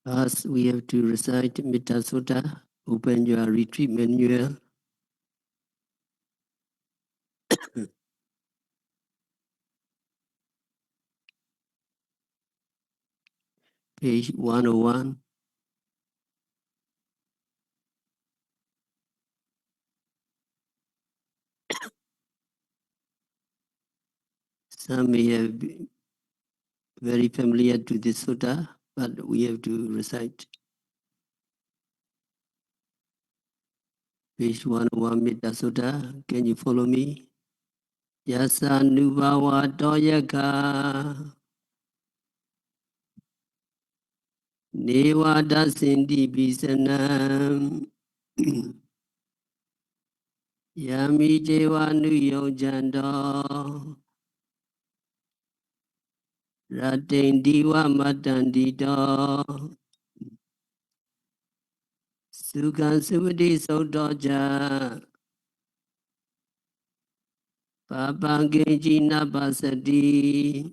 First, we have to recite Mettā Sutta. Open your retreat manual. Page 101. Some may have been very familiar to this sutta, but we have to recite. Page 101 Mettā Sutta. Can you follow me? Yasa Nubhawa Doyaka Nevada Sindi Bisanam Yami Jeva Nuyo Jando Ratin Diwa Matandito Sukan Suvati Sotoja Papangeji Napasati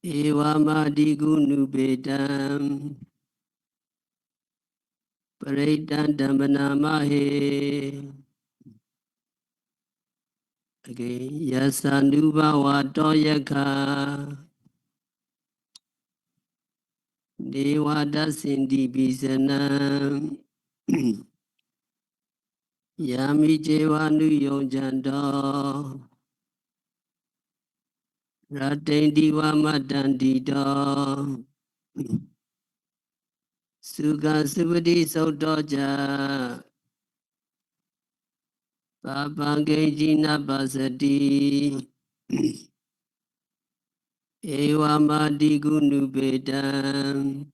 Ewa Madigunu Bedam Paritan Damanamahe. Okay, Yasanuba Watoyaka Devada Sindi Bisanam Yami Jevanu Yonjando Raten Diva Matandito Suga Suvati Sotoja Papangeji Napasati Ewa Madigunu Bedam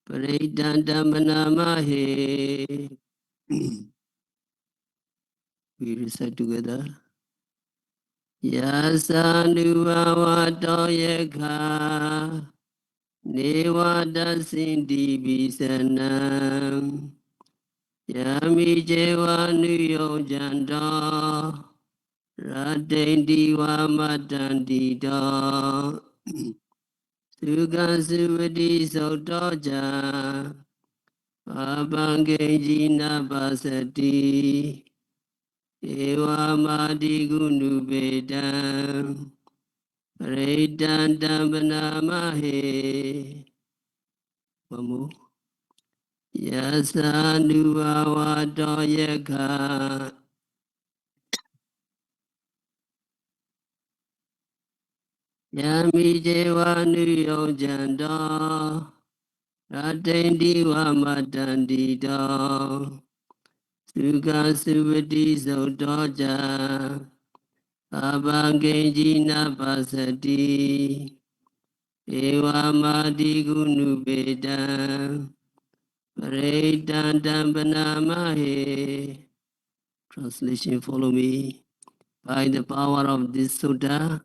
Paritan Damanamahe. We recite together. Yasanuvadoyaka Nevada Sindi Bisanam Yami Jeva Nuyo Janda Radendiwa Matandida Sugan Suvati Sotoja Papangeji Napasati Ewa Madigunu Bedam Paritan Damanamahe. One more. Yasanuvawa Doyaka Yami Jevanu Yojanda Ratendiwa Matandida Suga Suvati Sotoja Papangeji Napasati Ewa Madigunu Bedam Paritan Damanamahe. Translation, follow me. By the power of this sutta,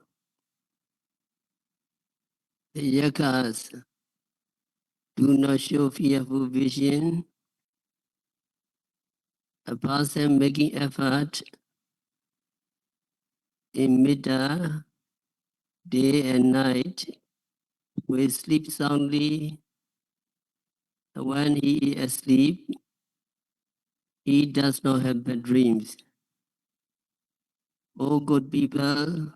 the yakas do not show fearful vision. A person making effort in Mettā day and night will sleep soundly. When he is asleep, he does not have bad dreams. O good people,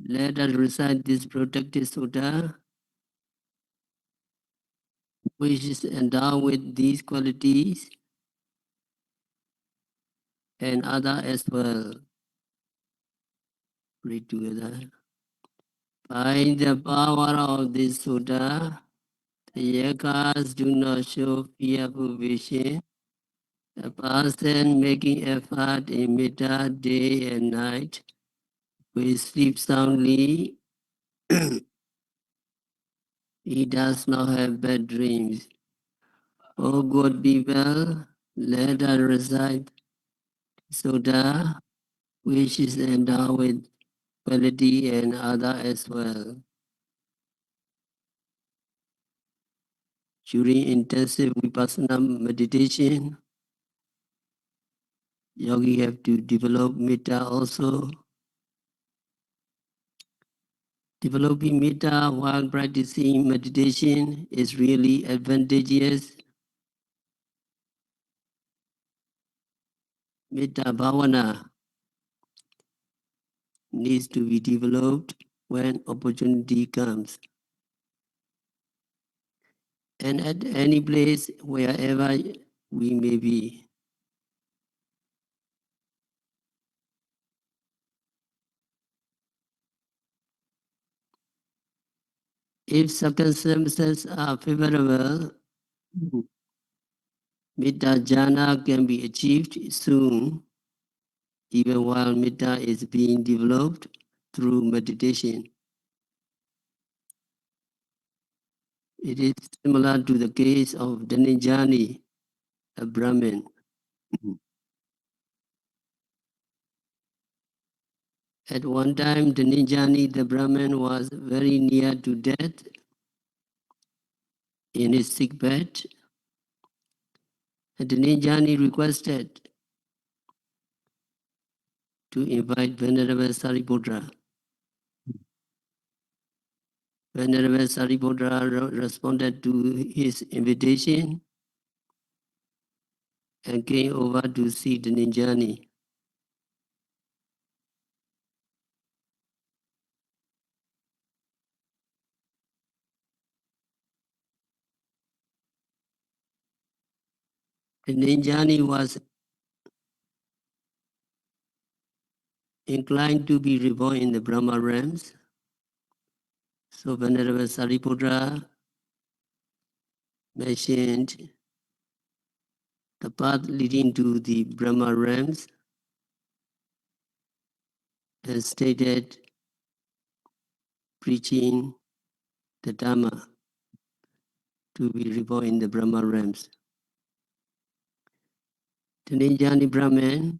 let us recite this protected sutta, which is endowed with these qualities and other as well. Read together. By the power of this sutta, the yakas do not show fearful vision. A person making effort in Mettā day and night will sleep soundly. He does not have bad dreams. O good people, let us recite sutta, which is endowed with quality and other as well. During intensive vipassana meditation, yogi have to develop Mettā also. Developing Mettā while practicing meditation is really advantageous. Mettā Bhavana needs to be developed when opportunity comes. And at any place, wherever we may be. If circumstances are favorable, Mettā jhana can be achieved soon, even while Mettā is being developed through meditation. It is similar to the case of Dhananjani, a Brahmin. At one time, Dhananjani, the Brahmin, was very near to death in his sick bed. And Dhananjani requested to invite Venerable Sariputra. Venerable Sariputra responded to his invitation and came over to see Dhananjani. Dhananjani was inclined to be reborn in the Brahma realms. So Venerable Sariputra mentioned the path leading to the Brahma realms and stated preaching the Dhamma to be reborn in the Brahma realms. Dhananjani Brahman,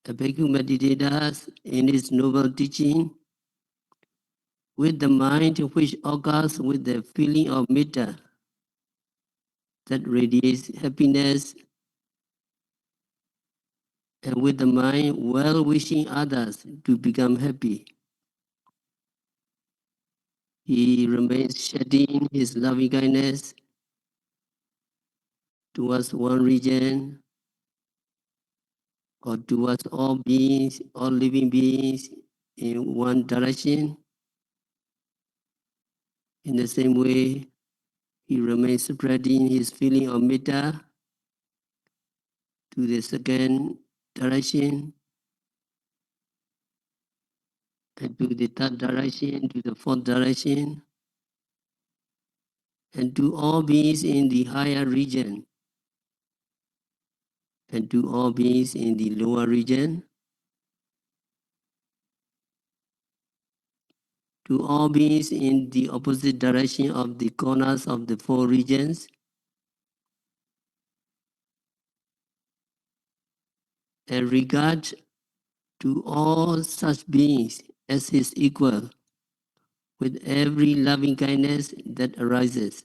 a bhikkhu meditator in his noble teaching, with the mind which occurs with the feeling of Mettā that radiates happiness, and with the mind well wishing others to become happy. He remains shedding his loving kindness towards one region or towards all beings, all living beings in one direction. In the same way, he remains spreading his feeling of Mettā to the second direction, and to the third direction, to the fourth direction, and to all beings in the higher region, and to all beings in the lower region, to all beings in the opposite direction of the corners of the four regions, and regard to all such beings as his equal, with every loving kindness that arises.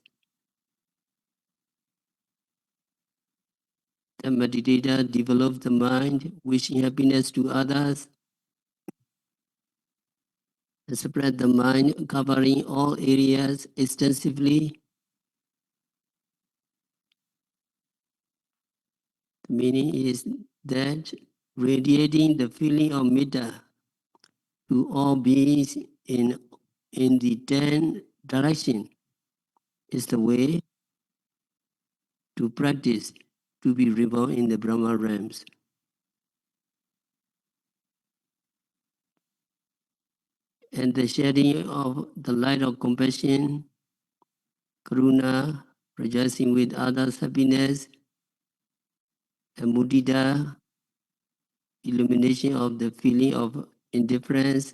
The meditator develops the mind, wishing happiness to others, and spread the mind, covering all areas extensively. The meaning is that radiating the feeling of Mettā to all beings in the 10 direction is the way to practice to be reborn in the Brahma realms. And the sharing of the light of compassion, karuna, rejoicing with others' happiness, and mudita, illumination of the feeling of indifference,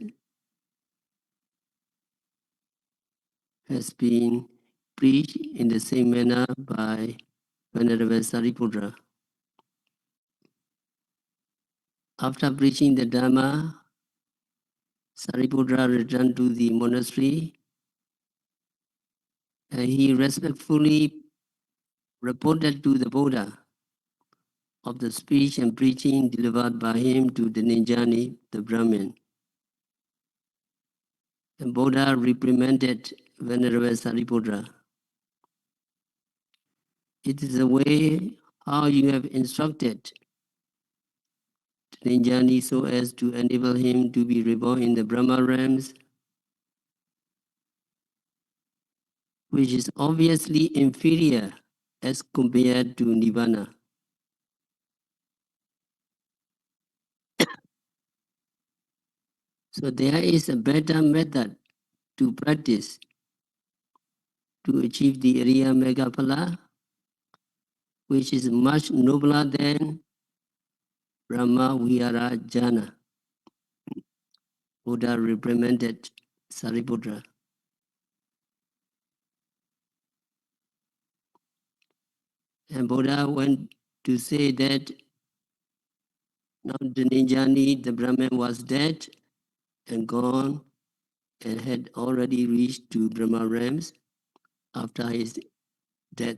has been preached in the same manner by Venerable Sariputra. After preaching the Dhamma, Sariputra returned to the monastery and he respectfully reported to the Buddha of the speech and preaching delivered by him to the Dhananjani, the Brahmin. And Buddha reprimanded Venerable Sariputra. It is the way how you have instructed Ninjani so as to enable him to be reborn in the Brahma realms, which is obviously inferior as compared to Nirvana. So there is a better method to practice to achieve the Ariya Megaphala, which is much nobler than Brahma Vihara Jhana. Buddha reprimanded Sariputra. And Buddha went to say that now the Ninjani, the Brahman, was dead and gone and had already reached to Brahma realms after his death.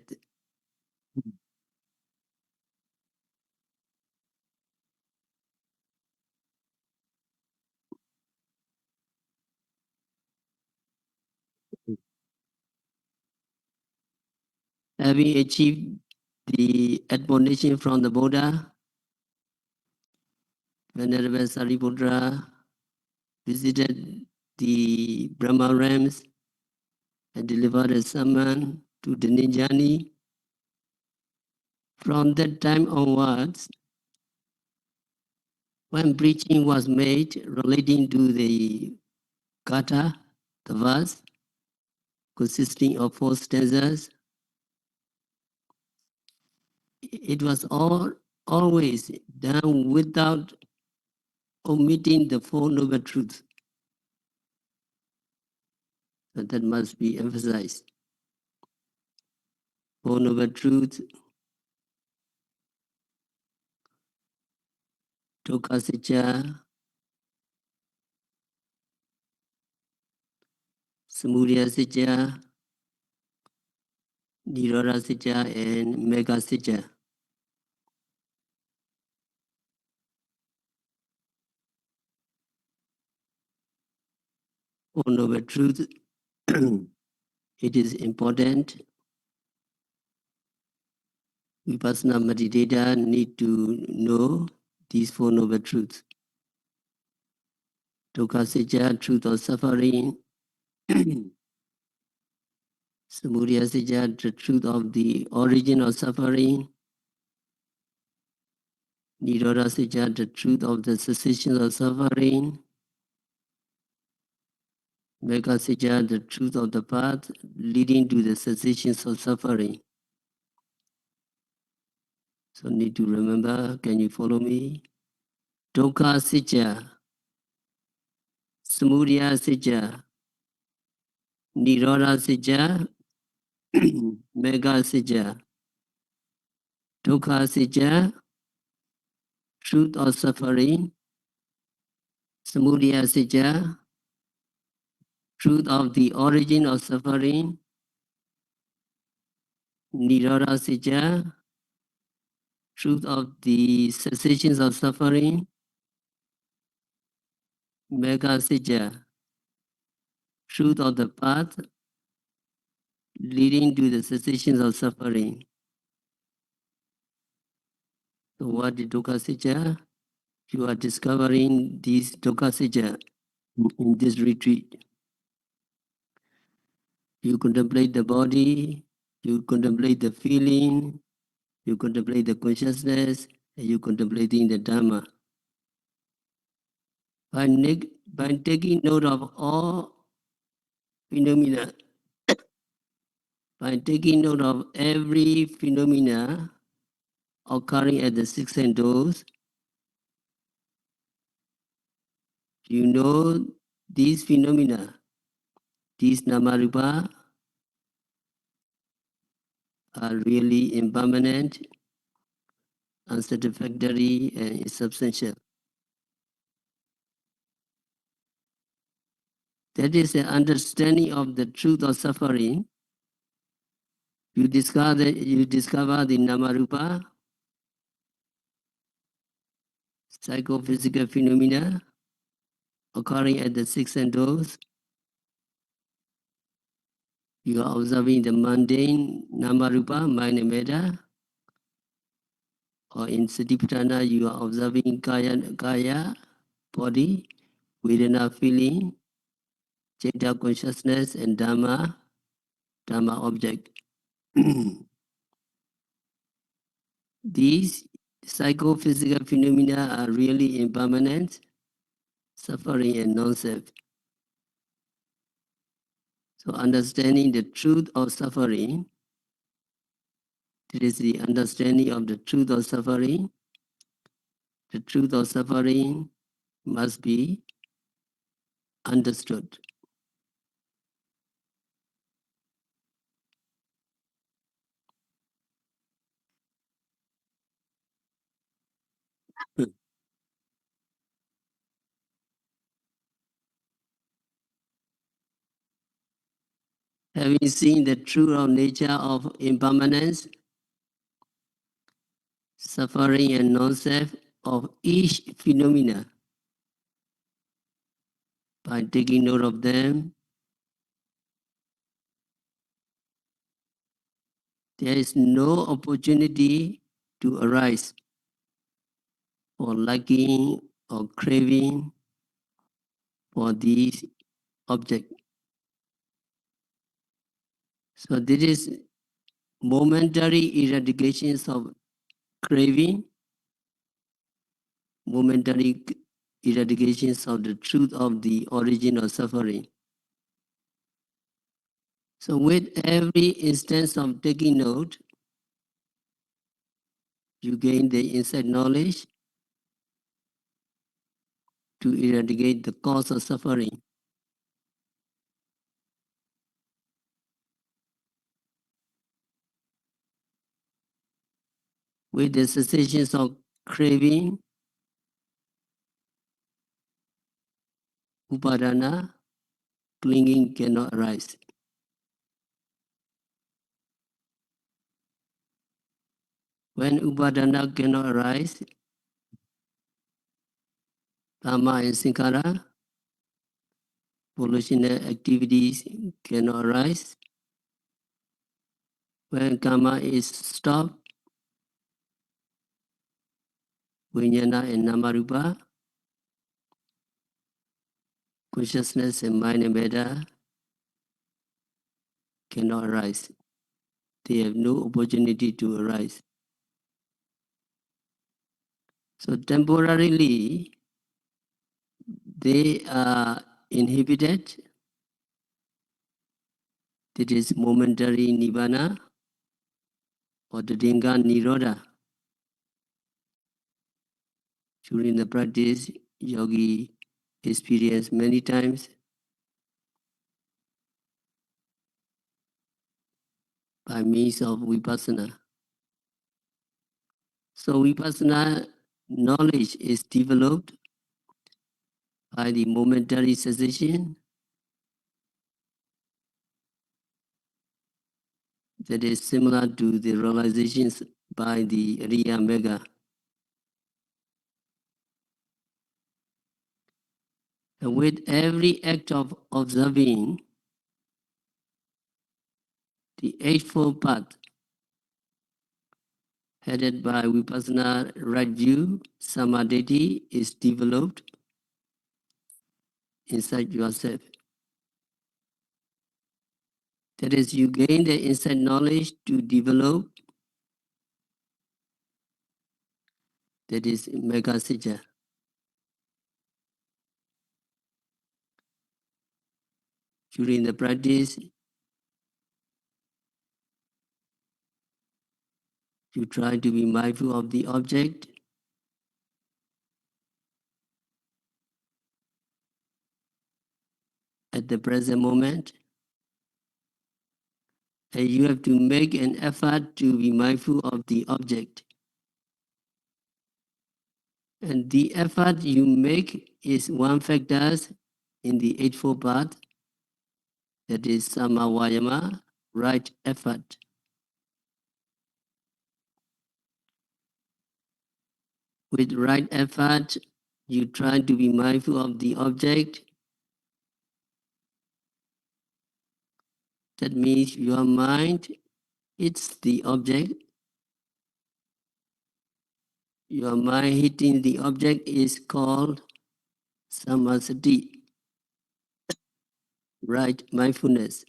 Having achieved the admonition from the Buddha, Venerable Sariputra visited the Brahma realms and delivered a sermon to the Ninjani. From that time onwards, when preaching was made relating to the Katha, the verse, consisting of 4 stanzas, it was always done without omitting the 4 noble truths. So that must be emphasized. 4 noble truths, Dukkha Samudaya Sitya, Nirodha Sitya, and Mega Sitya. 4 noble truths. It is important. Vipassana meditator need to know these 4 noble truths. Dukkha Sitya, truth of suffering. Samudaya Sitya, the truth of the origin of suffering. Nirodha Sitya, the truth of the cessation of suffering. Mega Sitya, the truth of the path leading to the cessation of suffering. So need to remember, can you follow me? Dukkha Sitya, Samudaya Sitya, Nirodha Sitya, Mega Sitya. Dukkha Sitya, truth of suffering. Samudaya Sitya, truth of the origin of suffering. Nirodha Sitya, truth of the cessations of suffering. Mega Sitya, truth of the path leading to the cessations of suffering. So what is Dukkha Sitya? You are discovering these Dukkha Sitya in this retreat. You contemplate the body, you contemplate the feeling, you contemplate the consciousness, and you contemplating the Dhamma. By taking note of all phenomena, by taking note of every phenomena occurring at the 6 sense doors, you know these phenomena, these namarupa, are really impermanent, unsatisfactory, and insubstantial. That is the understanding of the truth of suffering. You discover the namarupa, psychophysical phenomena occurring at the 6 sense doors, You are observing the mundane Namarupa, mind and Mettā, or in Satipatthana, you are observing Kaya, body, Vedana, feeling, Citta, consciousness, and Dhamma, object. These psychophysical phenomena are really impermanent, suffering and non-self. So understanding the truth of suffering, it is the understanding of the truth of suffering. The truth of suffering must be understood. Having seen the true nature of impermanence, suffering and non-self of each phenomena, by taking note of them, there is no opportunity to arise for liking or craving for these objects. So this is momentary eradications of craving, momentary eradications of the truth of the origin of suffering. So with every instance of taking note, you gain the inside knowledge to eradicate the cause of suffering. With the cessations of craving, upadana, clinging cannot arise. When upadana cannot arise, karma and sankhara, volitional activities cannot arise. When karma is stopped, vijnana and namarupa, consciousness and mind and Mettā cannot arise. They have no opportunity to arise. So temporarily, they are inhibited. That is momentary nibbana or the dinga nirodha. During the practice, yogi experienced many times by means of vipassana. So vipassana knowledge is developed by the momentary cessation that is similar to the realizations by the Riya Mega. And with every act of observing, the Eightfold Path headed by Vipassana right view, Samadhi is developed inside yourself. That is, you gain the inside knowledge to develop, that is Mega Sija. During the practice, you try to be mindful of the object at the present moment, and you have to make an effort to be mindful of the object. And the effort you make is one factor in the Eightfold Path, that is Samavayama, right effort. With right effort, you try to be mindful of the object That means your mind, it's the object. Your mind hitting the object is called samasati, right mindfulness.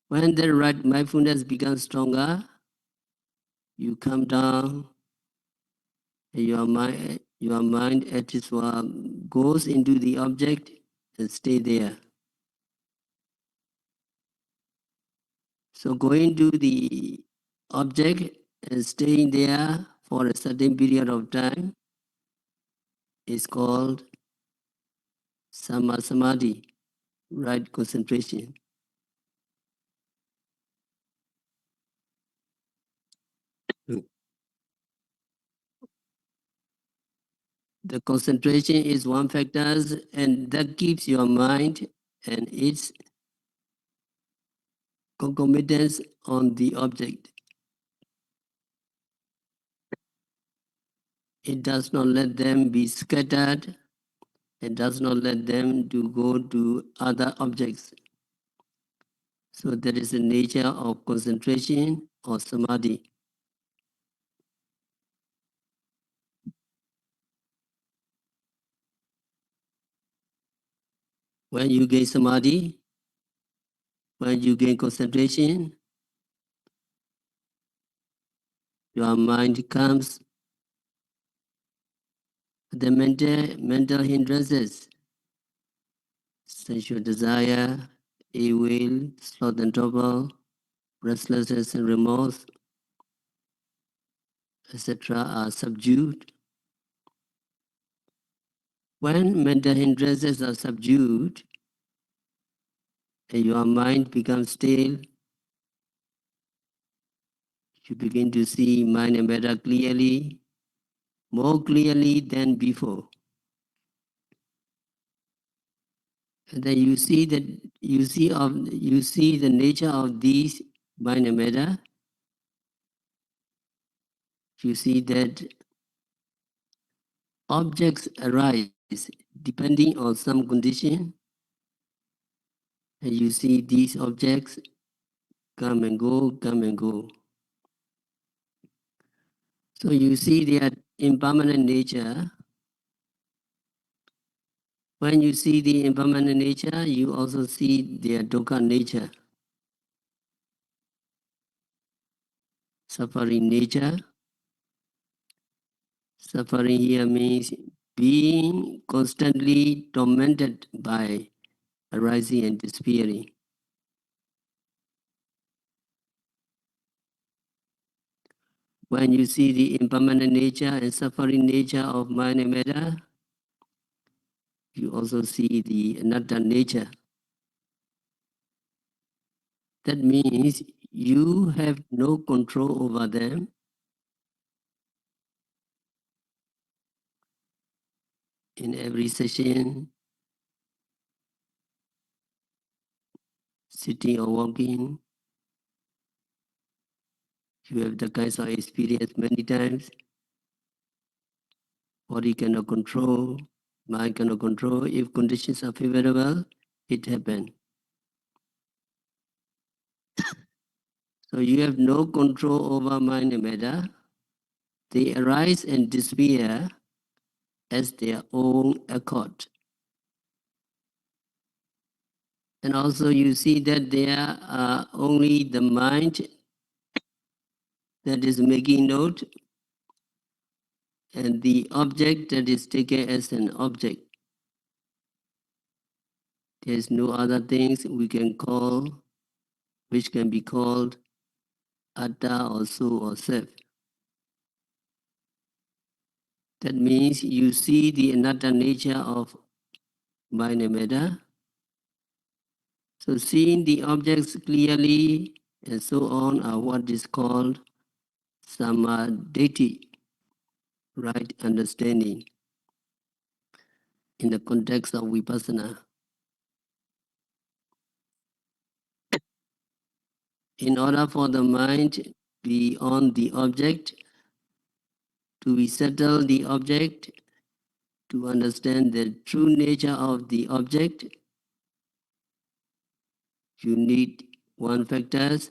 When the right mindfulness becomes stronger, you come down, and your mind at its goes into the object and stay there. So going to the object and staying there for a certain period of time is called samadhi, right concentration. The concentration is one factor, and that keeps your mind and its concomitants on the object. It does not let them be scattered. It does not let them to go to other objects. So that is the nature of concentration or samadhi. When you gain samadhi, when you gain concentration, your mind comes, the mental hindrances, sensual desire, ill will, sloth and trouble, restlessness and remorse, etc. are subdued. When mental hindrances are subdued, and your mind becomes still, you begin to see mind and matter clearly, more clearly than before. And then you see that you see the nature of these mind and matter. You see that objects arise depending on some condition, and you see these objects come and go, come and go. So you see their impermanent nature. When you see the impermanent nature, you also see their dukkha nature, suffering nature. Suffering here means being constantly tormented by arising and disappearing. When you see the impermanent nature and suffering nature of mind and matter, you also see the anatta nature. That means you have no control over them. In every session, sitting or walking, you have the kinds of experience many times. Body cannot control, mind cannot control. If conditions are favorable, it happens. So you have no control over mind and matter. They arise and disappear as their own accord. And also you see that there are only the mind that is making note and the object that is taken as an object. There is no other things we can call, which can be called atta or soul or self. That means you see the anatta nature of mind and matter. So seeing the objects clearly and so on are what is called samadhi, right understanding in the context of vipassana. In order for the mind be on the object, to be settled the object, to understand the true nature of the object, you need one factors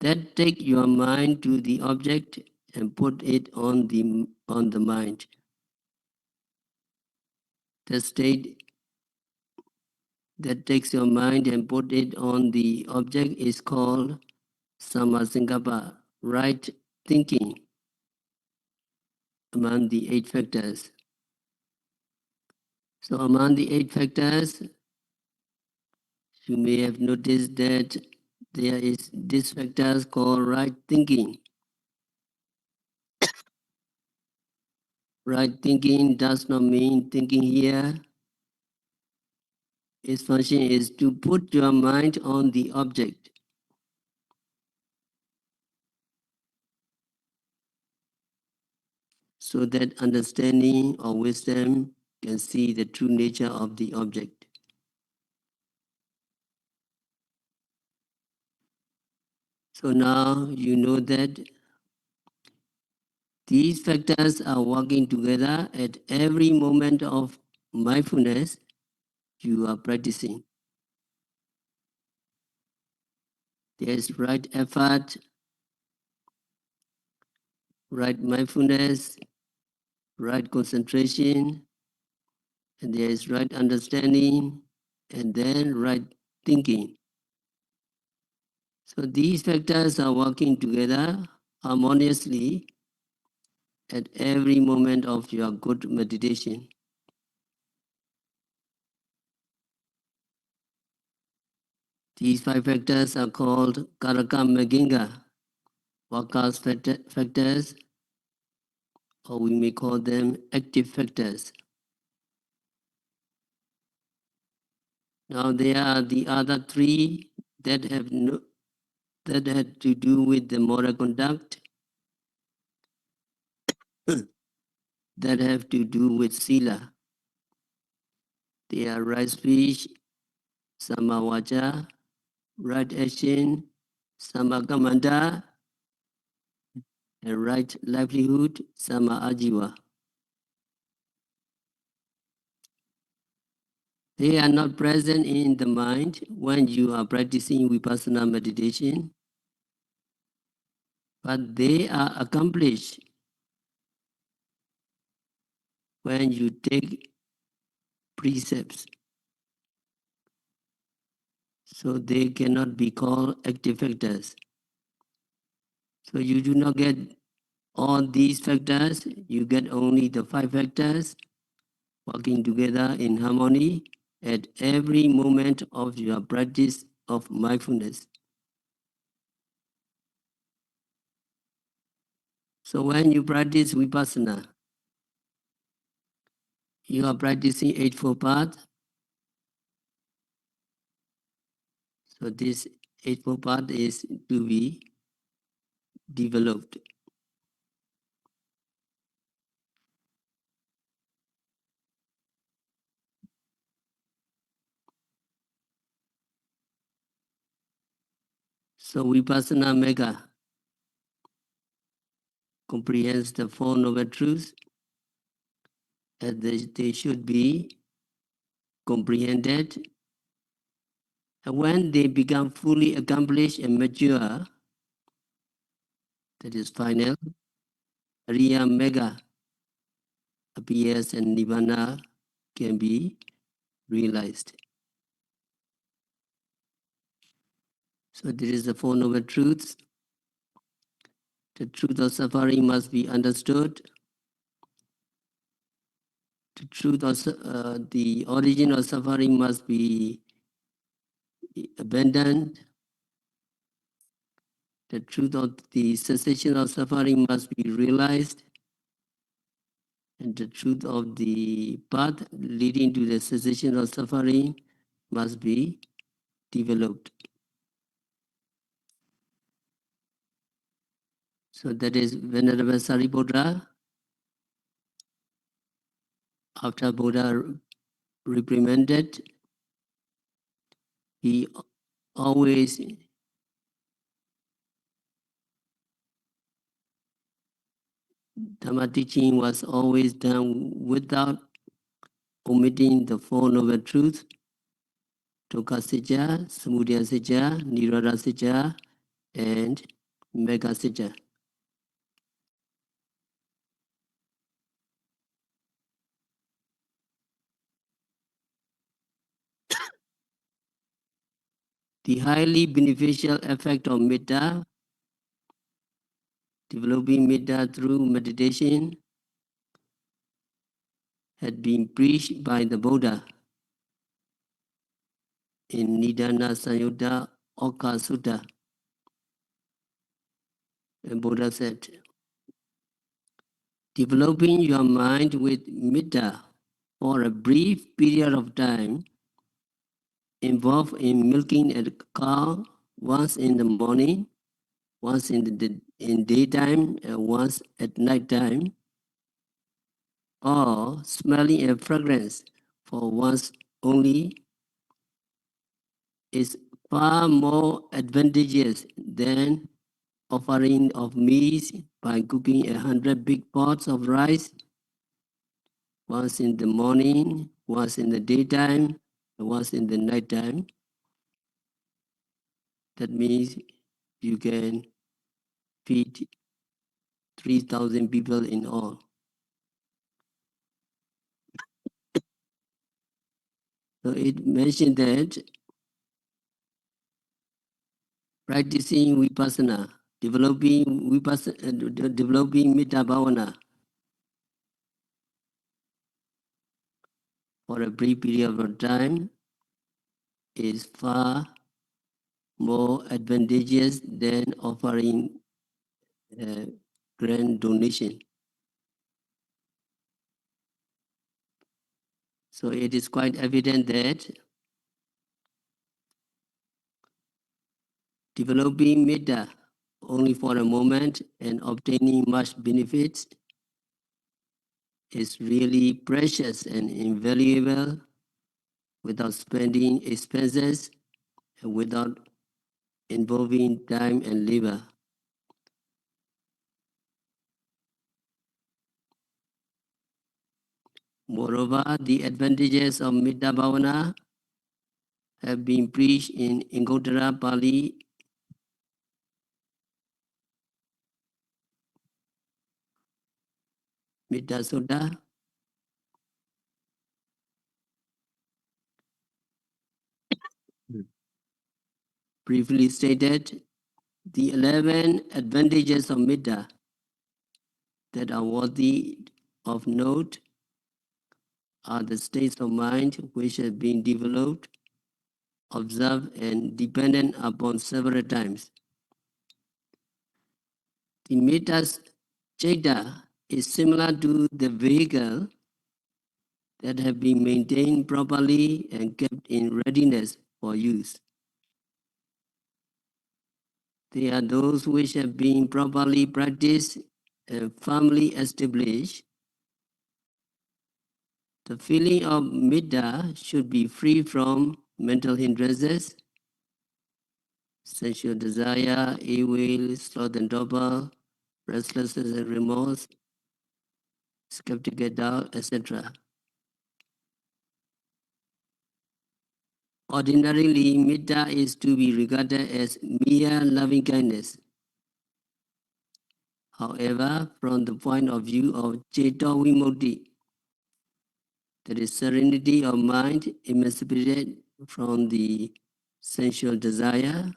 that take your mind to the object and put it on the mind. The state that takes your mind and put it on the object is called Samasankappa, right thinking, among the 8 factors. So among the 8 factors, you may have noticed that there is this factor called right thinking. Right thinking does not mean thinking here. Its function is to put your mind on the object, so that understanding or wisdom can see the true nature of the object. So now you know that these factors are working together at every moment of mindfulness you are practicing. There is right effort, right mindfulness, right concentration, and there is right understanding, and then right thinking. So these factors are working together harmoniously at every moment of your good meditation. These 5 factors are called Karaka Maginga, workers factors, or we may call them active factors. Now there are the other 3 that that had to do with the moral conduct, that have to do with sila. They are right speech, samavacha, right action, samakamanda, and right livelihood, sama ajiva. They are not present in the mind when you are practicing vipassana meditation, but they are accomplished when you take precepts. So they cannot be called active factors. So you do not get all these factors, you get only the 5 factors working together in harmony at every moment of your practice of mindfulness. So when you practice vipassana, you are practicing Eightfold Path. So this Eightfold Path is to be developed. So vipassana mega comprehends the 4 noble truths as they should be comprehended. And when they become fully accomplished and mature, that is final, Ariya Mega appears and Nibbana can be realized. So there is the 4 noble truths. The truth of suffering must be understood. The truth of the origin of suffering must be abandoned. The truth of the cessation of suffering must be realized. And the truth of the path leading to the cessation of suffering must be developed. So that is Venerable Sariputta. After Buddha reprimanded, he always Dhamma teaching was always done without omitting the 4 noble truths. Dukkha Sitya, Samudaya Sitya, Nirodha Sitya, and Mega Sitya. The highly beneficial effect of Mettā, developing Mettā through meditation, had been preached by the Buddha in Nidana Samyutta Oka Sutta. And Buddha said, developing your mind with Mettā for a brief period of time involved in milking a cow once in the morning, once in daytime, and once at night time, or smelling a fragrance for once only is far more advantageous than offering of meats by cooking 100 big pots of rice once in the morning, once in the daytime, and once in the nighttime. That means you can feed 3,000 people in all. So it mentioned that practicing vipassana, developing Mettā Bhavana for a brief period of time is far more advantageous than offering a grand donation. So it is quite evident that developing Mettā only for a moment and obtaining much benefits is really precious and invaluable without spending expenses and without involving time and labor. Moreover, the advantages of Mettā Bhavana have been preached in Anguttara Pali Mettā Sutta. Briefly stated, the 11 advantages of Mettā that are worthy of note are the states of mind which have been developed, observed, and dependent upon several times. The Metta's Chaita is similar to the vehicle that have been maintained properly and kept in readiness for use. They are those which have been properly practiced and firmly established. The feeling of Mettā should be free from mental hindrances, sensual desire, ill will, sloth and torpor, restlessness and remorse, skeptical doubt, etc. Ordinarily, Mettā is to be regarded as mere loving kindness. However, from the point of view of Ceto Vimukti, that is serenity of mind emancipated from the sensual desire,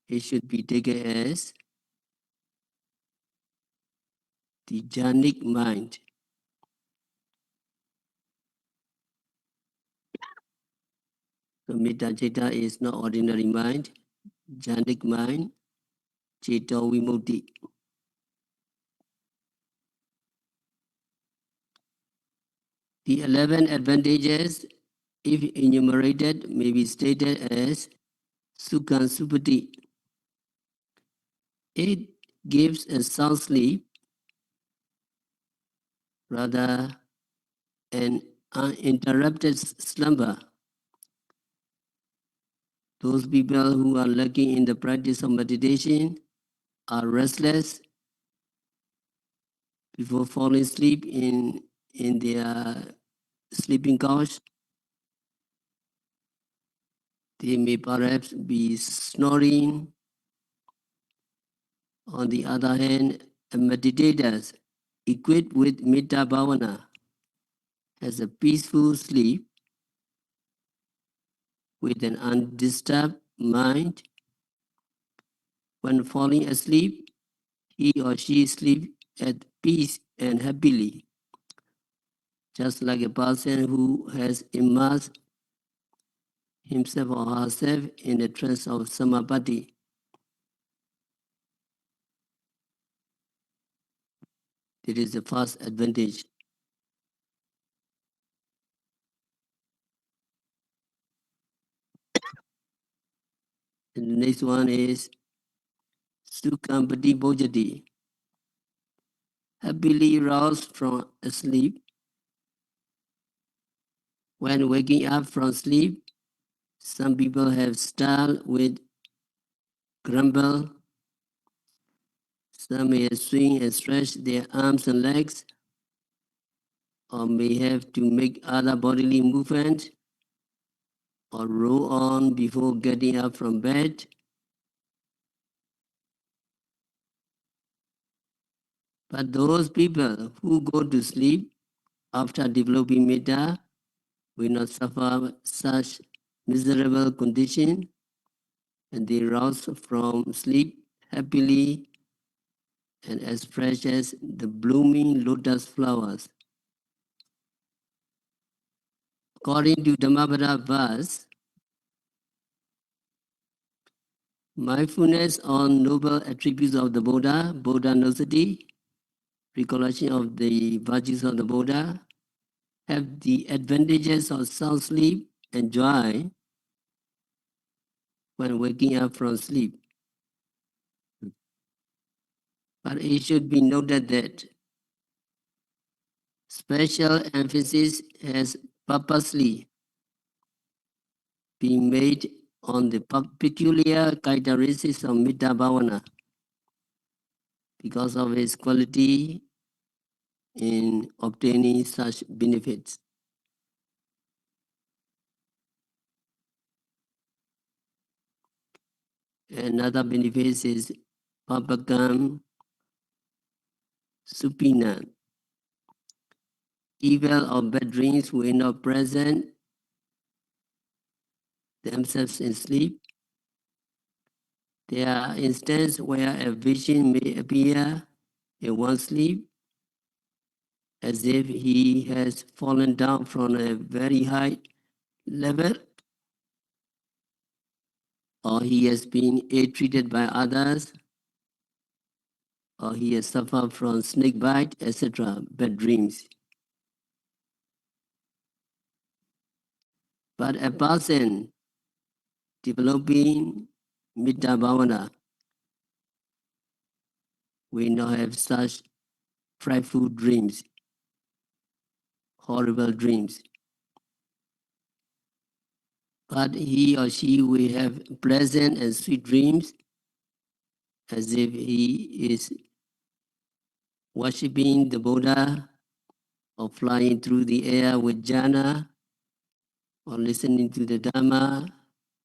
it should be taken as the jhanic mind. So Mettā Citta is not ordinary mind, jhanic mind, Ceto Vimukti. The 11 advantages, if enumerated, may be stated as Sukha Supati. It gives a sound sleep, rather an uninterrupted slumber. Those people who are lacking in the practice of meditation are restless before falling asleep in their sleeping couch. They may perhaps be snoring. On the other hand, a meditator equipped with Mettā Bhavana has a peaceful sleep with an undisturbed mind. When falling asleep, he or she sleeps at peace and happily, just like a person who has immersed himself or herself in a trance of samadhi. It is the first advantage. And the next one is Sukhambati Bhojati. Happily roused from sleep. When waking up from sleep, some people have started with grumble. Some may swing and stretch their arms and legs, or may have to make other bodily movements, or roll on before getting up from bed. But those people who go to sleep after developing Mettā will not suffer such miserable condition, and they rouse from sleep happily and as fresh as the blooming lotus flowers. According to Dhammapada verse, mindfulness on noble attributes of the Buddha, Buddha nosati, recollection of the virtues of the Buddha, have the advantages of sound sleep and joy when waking up from sleep. But it should be noted that special emphasis has purposely been made on the peculiar characteristics of Mettā Bhavana because of its quality in obtaining such benefits. Another benefit is Papakam Supina. Evil or bad dreams will not present themselves in sleep. There are instances where a vision may appear in one's sleep as if he has fallen down from a very high level, or he has been ill-treated by others, or he has suffered from snake bite, etc., bad dreams. But a person developing Mettā Bhavana will not have such frightful dreams, horrible dreams. But he or she will have pleasant and sweet dreams as if he is worshipping the Buddha, or flying through the air with jhana, or listening to the Dhamma,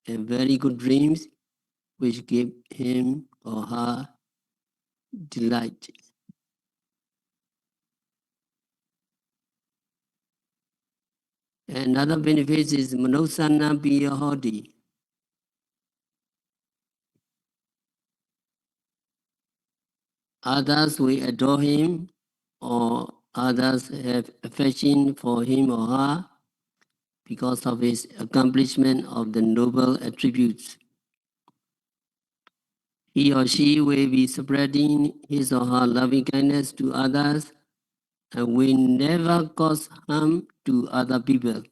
and very good dreams which give him or her delight. Another benefit is Manosana Piyahodi. Others will adore him, or others have affection for him or her because of his accomplishment of the noble attributes. He or she will be spreading his or her loving kindness to others and will never cause harm to other people.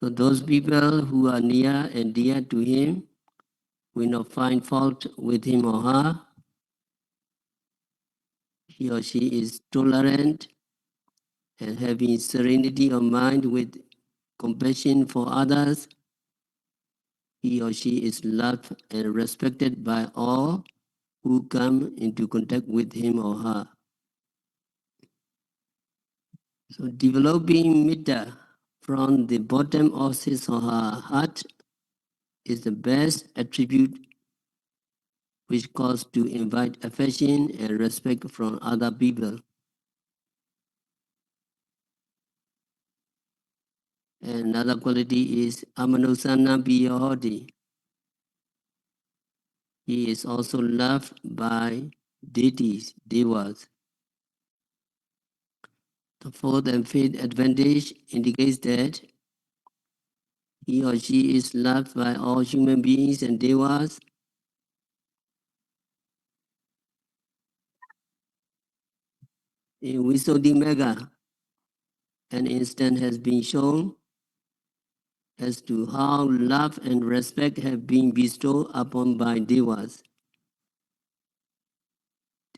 So those people who are near and dear to him will not find fault with him or her. He or she is tolerant and having serenity of mind with compassion for others. He or she is loved and respected by all who come into contact with him or her. So developing Mettā from the bottom of his or her heart is the best attribute which causes to invite affection and respect from other people. And another quality is Amanusana Biyahodi. He is also loved by deities, devas. The fourth and fifth advantage indicates that he or she is loved by all human beings and devas. In Visuddhimagga, an instance has been shown as to how love and respect have been bestowed upon by devas.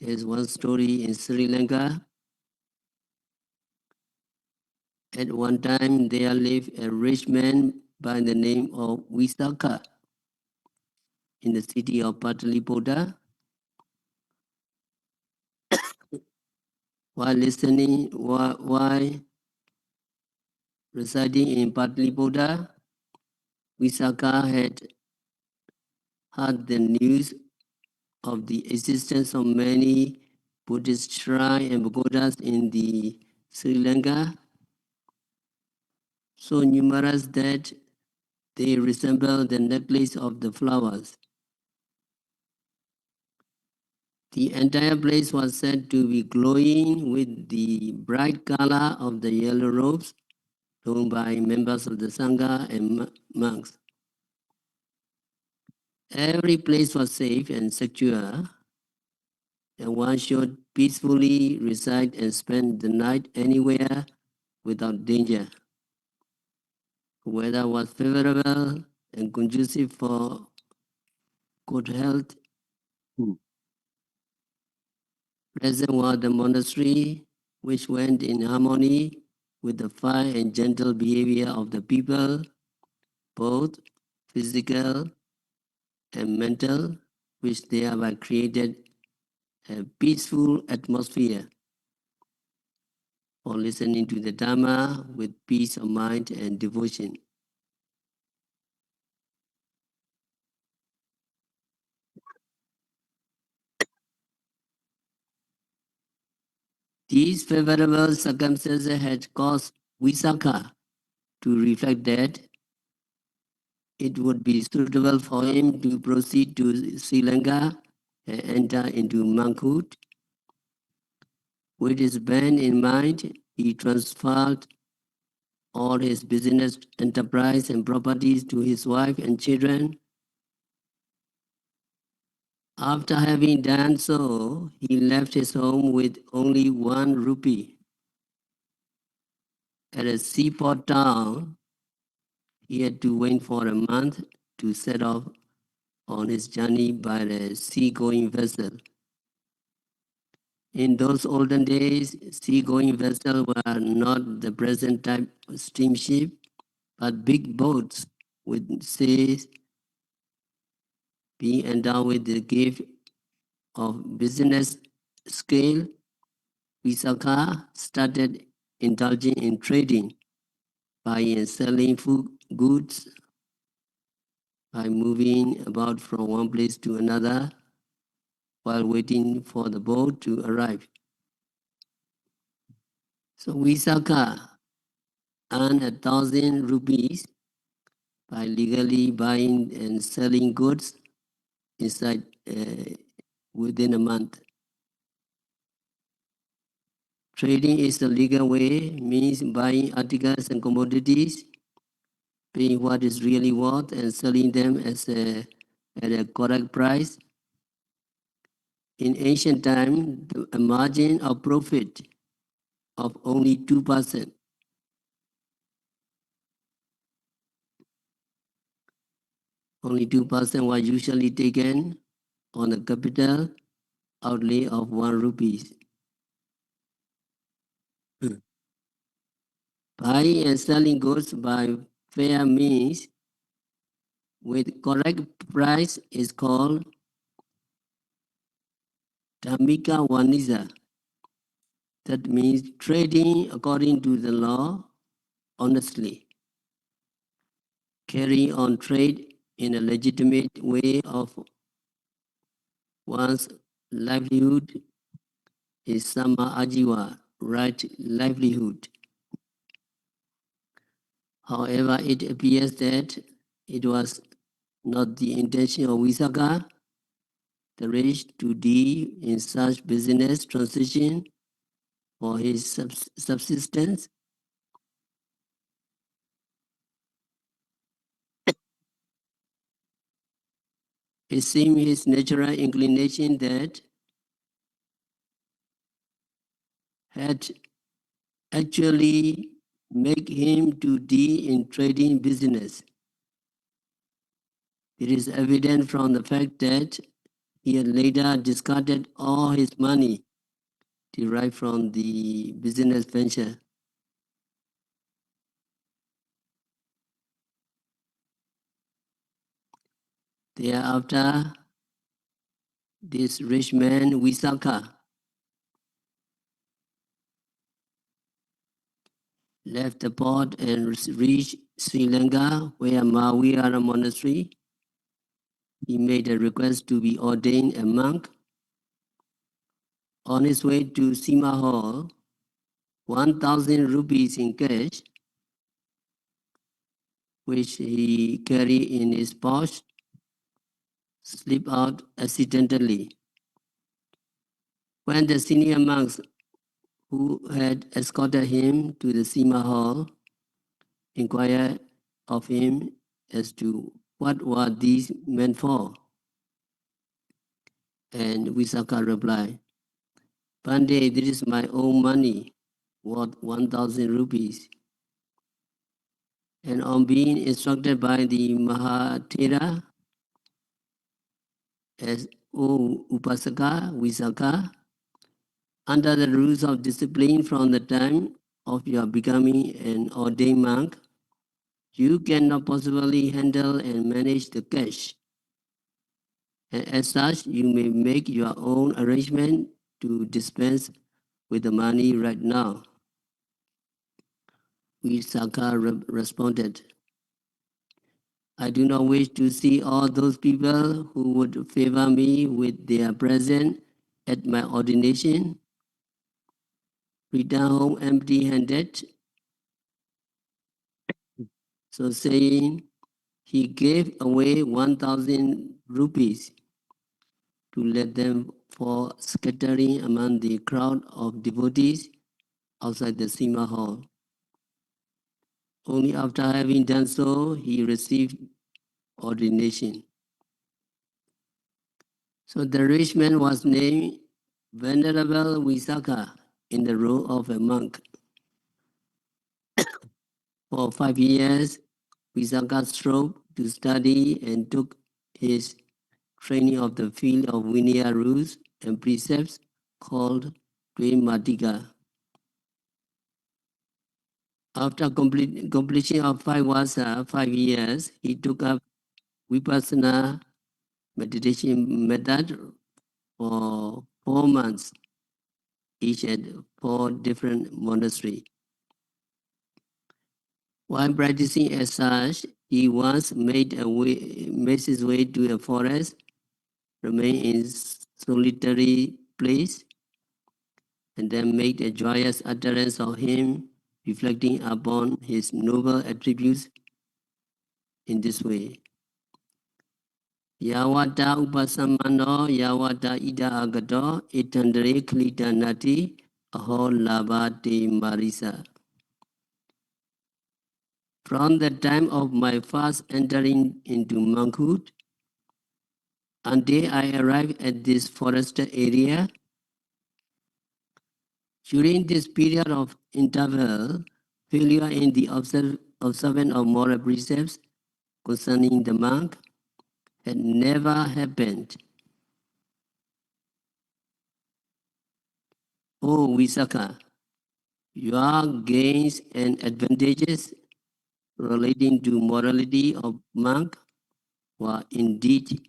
There is one story in Sri Lanka. At one time, there lived a rich man by the name of Visakha in the city of Pataliputra. While residing in Pataliputra, Visakha had heard the news of the existence of many Buddhist shrines and pagodas in the Sri Lanka, so numerous that they resemble the necklace of the flowers. The entire place was said to be glowing with the bright color of the yellow robes worn by members of the Sangha and monks. Every place was safe and secure, and one should peacefully reside and spend the night anywhere without danger. The weather was favorable and conducive for good health. Present was the monastery, which went in harmony with the fine and gentle behavior of the people, both physical and mental, which thereby created a peaceful atmosphere for listening to the Dharma with peace of mind and devotion. These favorable circumstances had caused Visakha to reflect that it would be suitable for him to proceed to Sri Lanka and enter into monkhood. With his band in mind, he transferred all his business enterprise and properties to his wife and children. After having done so, he left his home with only 1 rupee. At a seaport town, he had to wait for a month to set off on his journey by a sea-going vessel. In those olden days, sea-going vessels were not the present type of steamship, but big boats with sails, being endowed with the gift of business skill. Visakha started indulging in trading, buying and selling food goods, by moving about from one place to another while waiting for the boat to arrive. So Visakha earned 1,000 rupees by legally buying and selling goods inside within a month. Trading is the legal way, means buying articles and commodities, paying what is really worth and selling them at a correct price. In ancient time, a margin of profit of only 2%. Only 2% was usually taken on the capital outlay of 1 rupee. Buying and selling goods by fair means with correct price is called Dhammika Vaniza. That means trading according to the law honestly, carry on trade in a legitimate way of one's livelihood is sama ajiwa, right livelihood. However, it appears that it was not the intention of Visakha, the rich, to deal in such business transition for his subsistence. It seemed his natural inclination that had actually make him to deal in trading business. It is evident from the fact that he had later discarded all his money derived from the business venture. Thereafter, this rich man, Visakha, left the port and reached Sri Lanka, where Mawiyara monastery. He made a request to be ordained a monk. On his way to Sima Hall, 1,000 rupees in cash, which he carried in his pouch, slipped out accidentally. When the senior monks who had escorted him to the Sima Hall inquired of him as to what were these meant for, and Visakha replied, Pandey, this is my own money, worth 1,000 rupees. And on being instructed by the Mahathera as O Upasaka, Visakha, under the rules of discipline from the time of your becoming an ordained monk, you cannot possibly handle and manage the cash. And as such, you may make your own arrangement to dispense with the money right now. Visakha responded, I do not wish to see all those people who would favor me with their presence at my ordination return home empty-handed. So saying, he gave away 1,000 rupees to let them fall scattering among the crowd of devotees outside the Sima Hall. Only after having done so, he received ordination. So the rich man was named Venerable Visakha in the role of a monk. For 5 years, Visakha strove to study and took his training of the field of Vinaya rules and precepts called Dvematika. After completion of 5 years, he took up Vipassana meditation method for 4 months, each at 4 different monasteries. While practicing as such, he once made his way to a forest, remained in solitary place, and then made a joyous utterance of hymn, reflecting upon his noble attributes in this way. Yawata upasamano yawata ida agato itandre klita nati aho labate marisa. From the time of my first entering into monkhood, until I arrived at this forested area, during this period of interval, failure in the observance of moral precepts concerning the monk had never happened. O Visakha, your gains and advantages relating to morality of monk were indeed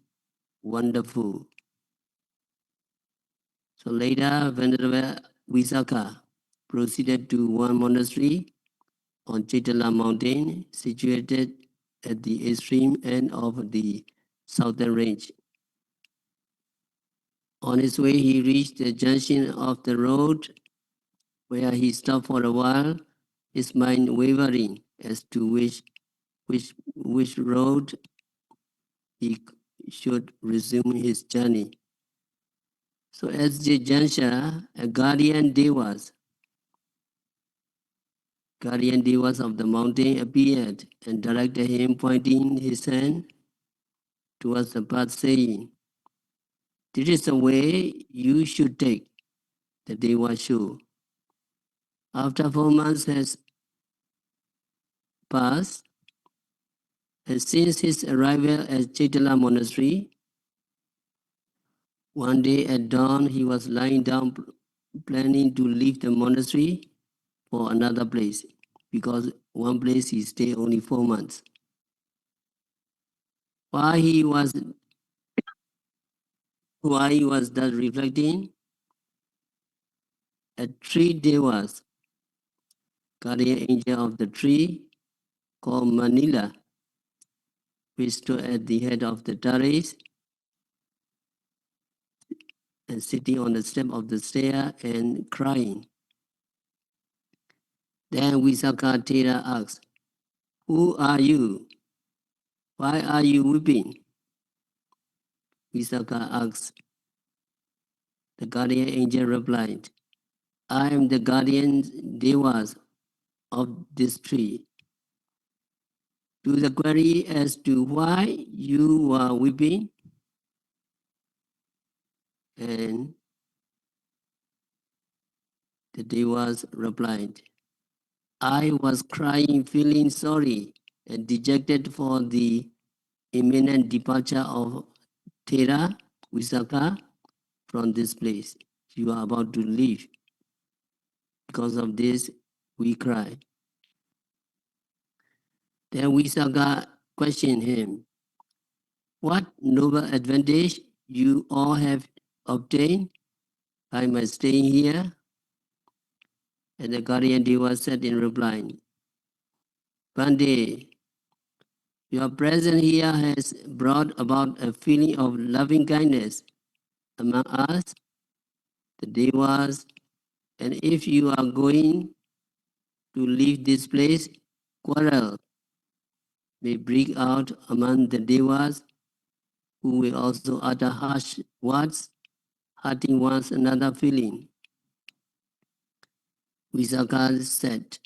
wonderful. So later, Venerable Visakha proceeded to one monastery on Chaitala mountain, situated at the extreme end of the southern range. On his way, he reached the junction of the road, where he stopped for a while, his mind wavering as to which road he should resume his journey. So at the juncture, a guardian devas of the mountain appeared and directed him, pointing his hand towards the path, saying, "This is the way you should take." The deva showed. After 4 months has passed, and since his arrival at Chaitala monastery, one day at dawn he was lying down planning to leave the monastery for another place, because one place he stayed only 4 months. While he was thus reflecting, a tree devas, guardian angel of the tree, called Manila, which stood at the head of the terrace and sitting on the step of the stair and crying. Then Visakha Thera asked, "Who are you? Why are you weeping?" Visakha asked. The guardian angel replied, "I am the guardian devas of this tree. To the query as to why you are weeping," and the devas replied, "I was crying, feeling sorry and dejected for the imminent departure of Thera, Visakha, from this place. You are about to leave. Because of this, we cry." Then Visakha questioned him, "What noble advantage you all have obtained by my staying here?" And the guardian deva said in reply, "Bhante, your presence here has brought about a feeling of loving kindness among us, the devas, and if you are going to leave this place, quarrel may break out among the devas, who will also utter harsh words, hurting one another feeling." Visakha said,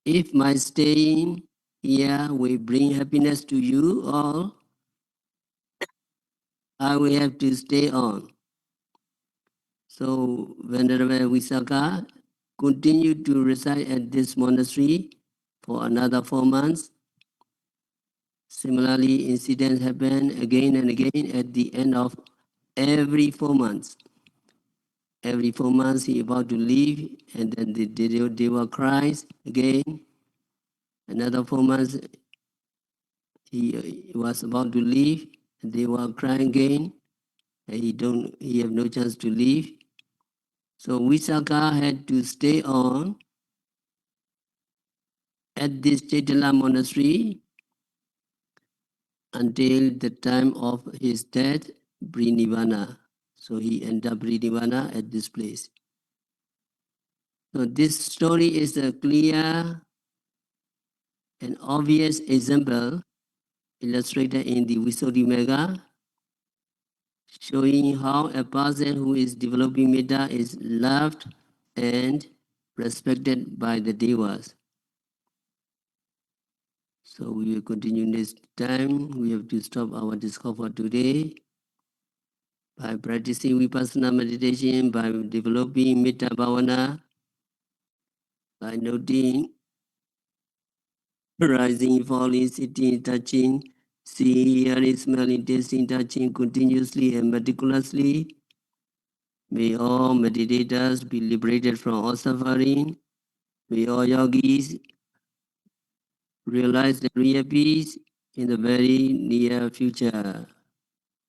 "If my staying here will bring happiness to you all, I will have to stay on." So Venerable Visakha continued to reside at this monastery for another 4 months. Similarly, incidents happen again and again at the end of every 4 months. Every 4 months he about to leave, and then the Deva cries again. Another 4 months he was about to leave, and they were crying again, and he have no chance to leave. So Visakha had to stay on at this Chaitala monastery until the time of his death, Brinivana. So he ended up Brinivana at this place. So this story is a clear and obvious example illustrated in the Visuddhimagga, showing how a person who is developing Mettā is loved and respected by the devas. So we will continue next time. We have to stop our discourse for today. By practicing Vipassana meditation, by developing Mettā Bhavana, by noting rising, falling, sitting, touching, seeing, hearing, smelling, tasting, touching continuously and meticulously. May all meditators be liberated from all suffering. May all yogis realize the real peace in the very near future.